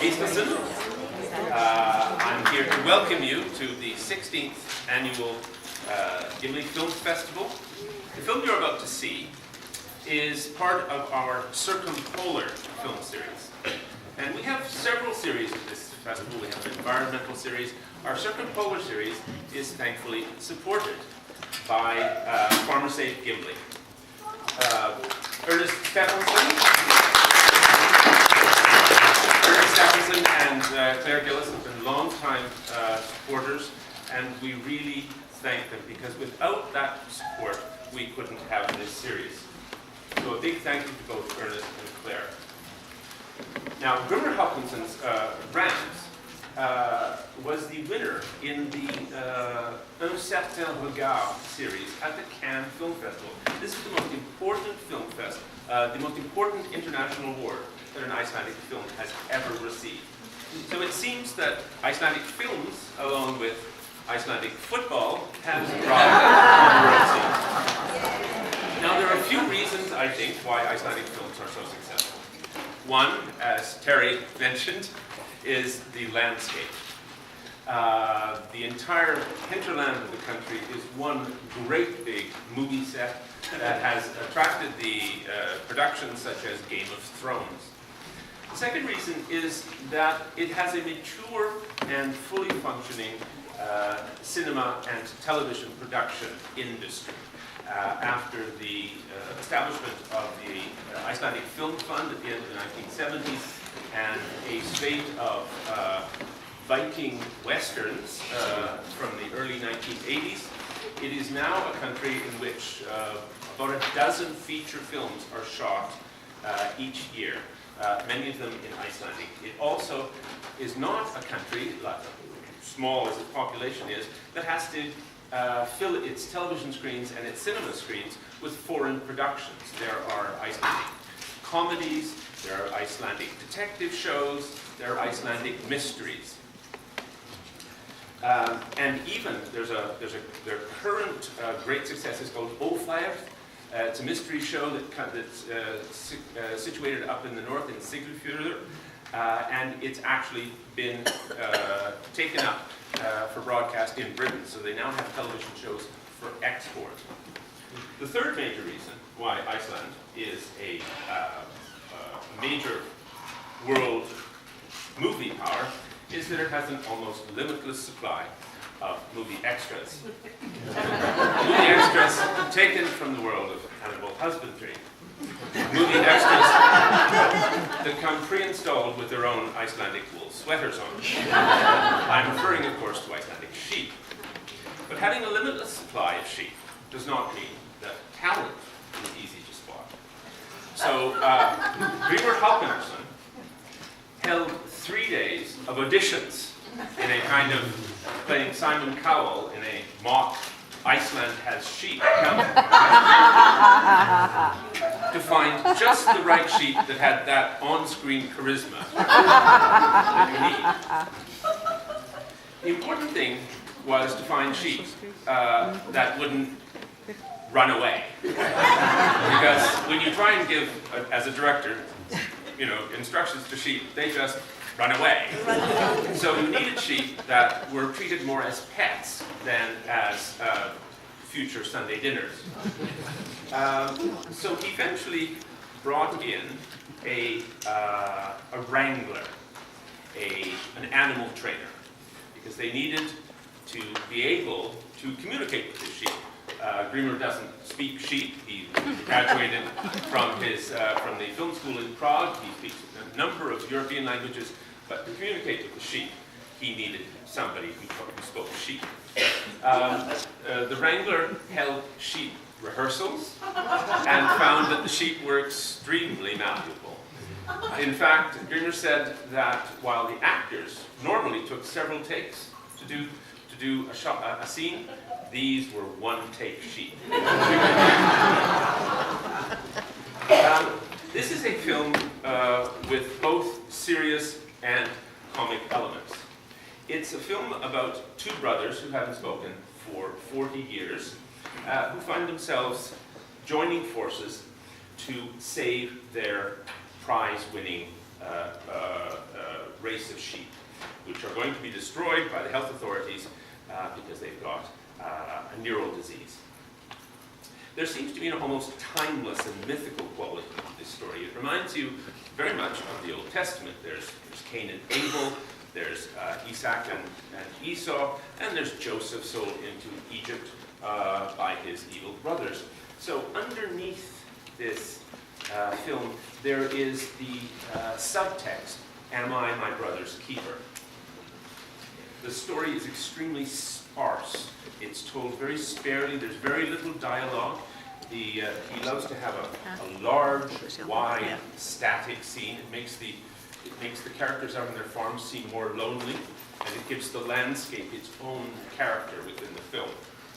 Gislason. I'm here to welcome you to the 16th annual Gimli Film Festival. The film you're about to see is part of our Circumpolar film series. And we have several series at this festival. We have an environmental series. Our Circumpolar series is thankfully supported by Farmer Safe Gimli. Ernest Stephenson and Claire Gillis have been long-time supporters, and we really thank them, because without that support, we couldn't have this series. So a big thank you to both Ernest and Claire. Now, Grimmer Hawkinson's Rams was the winner in the Un Certain Regard series at the Cannes Film Festival. This is the most important film fest, the most important international award that an Icelandic film has ever received. So it seems that Icelandic films, along with Icelandic football, has arrived on the world scene. Now, there are a few reasons, I think, why Icelandic films are so successful. One, as Terry mentioned, is the landscape. The entire hinterland of the country is one great big movie set that has attracted the productions such as Game of Thrones. The second reason is that it has a mature and fully functioning cinema and television production industry. After the establishment of the Icelandic Film Fund at the end of the 1970s and a spate of Viking westerns from the early 1980s, it is now a country in which about a dozen feature films are shot each year, many of them in Icelandic. It also is not a country, like, small as its population is, that has to fill its television screens and its cinema screens with foreign productions. There are Icelandic comedies, there are Icelandic detective shows, there are Icelandic mysteries. And even their current great success is called Ófær. It's a mystery show that's situated up in the north in Siglufjörður, and it's actually been taken up for broadcast in Britain. So they now have television shows for export. The third major reason why Iceland is a major world movie power is that it has an almost limitless supply of movie extras. Movie extras taken from the world of animal husbandry. Movie extras that come pre-installed with their own Icelandic wool sweaters on. I'm referring, of course, to Icelandic sheep. But having a limitless supply of sheep does not mean that talent is easy to spot. So, Grimmer Hawkinsson held 3 days of auditions in a kind of playing Simon Cowell in a mock Iceland Has Sheep to find just the right sheep that had that on-screen charisma that you need. The important thing was to find sheep that wouldn't run away. Because when you try and give, as a director, instructions to sheep, they just run away. So you needed sheep that were treated more as pets than as future Sunday dinners. So he eventually brought in a wrangler, an animal trainer, because they needed to be able to communicate with the sheep. Grimmer doesn't speak sheep. He graduated from the film school in Prague. He speaks a number of European languages, but to communicate with the sheep, he needed somebody who spoke sheep. The wrangler held sheep rehearsals and found that the sheep were extremely malleable. In fact, Grimmer said that while the actors normally took several takes to do a scene, these were one-take sheep. This is a film with both serious and comic elements. It's a film about two brothers who haven't spoken for 40 years, who find themselves joining forces to save their prize-winning race of sheep, which are going to be destroyed by the health authorities because they've got a neural disease. There seems to be an almost timeless and mythical quality to this story. It reminds you very much of the Old Testament. There's Cain and Abel, there's Isaac and Esau, and there's Joseph sold into Egypt by his evil brothers. So underneath this film, there is the subtext, am I my brother's keeper? The story is extremely sparse. It's told very sparely. There's very little dialogue. He loves to have a large, wide, static scene. It makes the characters out on their farms seem more lonely, and it gives the landscape its own character within the film.